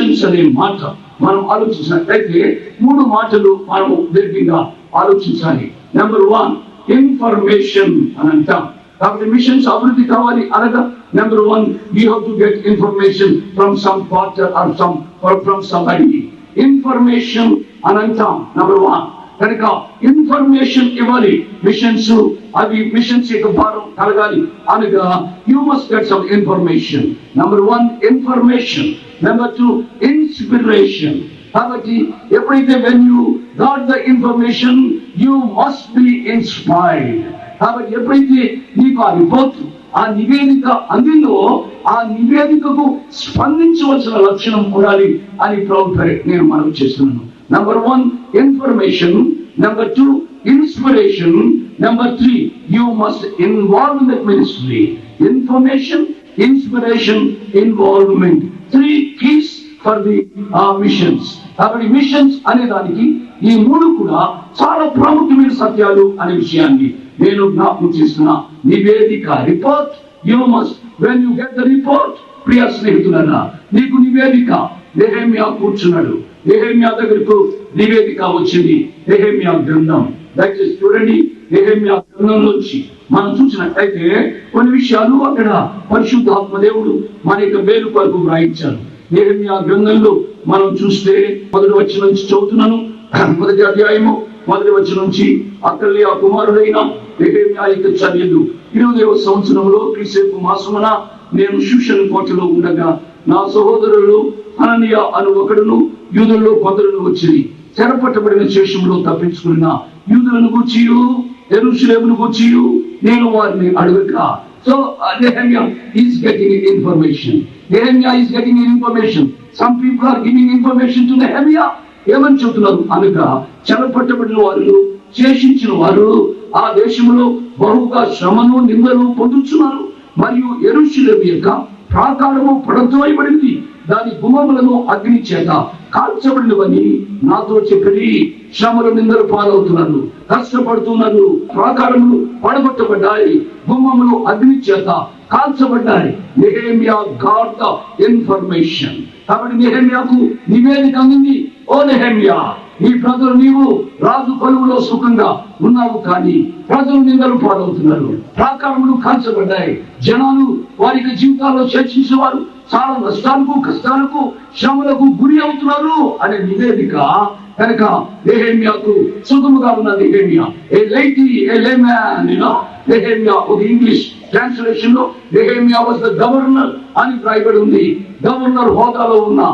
Machines అనే మాట మనం ఆలోచించినట్లయితే 3 మాటలు మనం దీర్ఘంగా ఆలోచించాలి. నెంబర్ 1 ఇన్ఫర్మేషన్ అని అంటాం. కాబట్టి మిషన్స్ అభివృద్ధి కావాలి అనగా number 1 you have to get information from some partner or from somebody. Information అని అంటాం నెంబర్ 1. కనుక ఇన్ఫర్మేషన్ ఇవ్వాలి. మిషన్స్ యొక్క భారం కలగాలి అనగా you must get some information. Number 1 information. Number 2 inspiration. కాబట్టి ఎప్పుడైతే when you got the information you must be inspired. కాబట్టి ఎప్పుడైతే నీకు ఆ రిపోర్ట్ ఆ నివేదిక అందిందో ఆ నివేదికకు స్పందించవలసిన లక్షణం ఉండాలి అని నేను మనవి చేస్తున్నాను. Number 1 information, number 2 inspiration, number 3 you must involve in that ministry. Information, inspiration, involvement, 3 keys for the missions. కాబట్టి మిషన్స్ అనే దానికి ఈ 3 కూడా చాలా ప్రాముఖ్యమైన సత్యాలు అనే విషయాన్ని నేను జ్ఞాపకం చేస్తున్నా. నివేదిక report, you must when you get the report, ప్రియ స్నేహితులారా, నీకు నివేదిక నెహెమ్యా కూర్చున్నాడు. నెహెమ్యా దగ్గరకు నివేదిక వచ్చింది. నెహెమ్యా గ్రంథం దయచేసి చూడండి. నెహెమ్యా గ్రంథంలోంచి మనం చూసినట్లయితే కొన్ని విషయాలు అక్కడ పరిశుద్ధాత్మ దేవుడు మన యొక్క మేలు కొరకు వ్రాయించారు. నెహెమ్యా గ్రంథంలో మనం చూస్తే 1వ వచనం నుంచి చదువుతున్నాను. 1వ అధ్యాయము 1వ వచనం నుంచి అకల్యా కుమారుడైన నెహెమ్యా యొక్క చర్యలు. 20వ సంవత్సరంలో క్రీస్తు మాసమున నేను షూషను కోటలో ఉండగా నా సహోదరులు హనన్యా అను ఒకడును యూదులలో కొందరును వచ్చి చెరపట్టబడిన శేషంలో తప్పించుకున్న యూదులను గూర్చియు యెరూషలేమును గూర్చియు నేను వారిని అడగక. So Nehemiah is getting information. Nehemiah is getting information. Some people are giving information to Nehemiah. ఏమని చెబుతున్నారు అనగా చెరపట్టబడిన వారు శేషించిన వారు ఆ దేశంలో బహుగా శ్రమను నిందను పొందుతున్నారు. మరియు యెరూషలేము యొక్క ప్రాకారము పడద్రోయబడింది, దాని గుమ్మములను అగ్ని చేత కాల్చబడినవని నాతో చెప్పి శ్రమలు నిందలు పాలవుతున్నారు, కష్టపడుతున్నారు. ప్రాకారములు పడగొట్టబడ్డాయి, గుమ్మములు అగ్ని చేత కాల్చబడ్డాయి. Nehemiah got the information. కాబట్టి నెహెమ్యాకు నివేదిక అందింది. ఓ నెహెమ్యా, నీ ప్రజలు నీవు రాజు కొలువులో సుఖంగా ఉన్నావు, కానీ ప్రజలు నిందలు పాలవుతున్నారు, ప్రాకారములు కాల్చబడ్డాయి, జనాలు వారికి జీవితాల్లో చర్చించిన వారు చాలా నష్టాలకు కష్టాలకు శ్రమలకు గురి అవుతున్నారు అనే నివేదిక కనుక నెహెమ్యాకు సుఖముగా ఉన్న నెహెమ్యా నెహెమ్యా ఒక ఇంగ్లీష్ ట్రాన్స్లేషన్ లో నెహెమ్యా వాస్ ద గవర్నర్ అని రాయబడి ఉంది. గవర్నర్ హోదాలో ఉన్న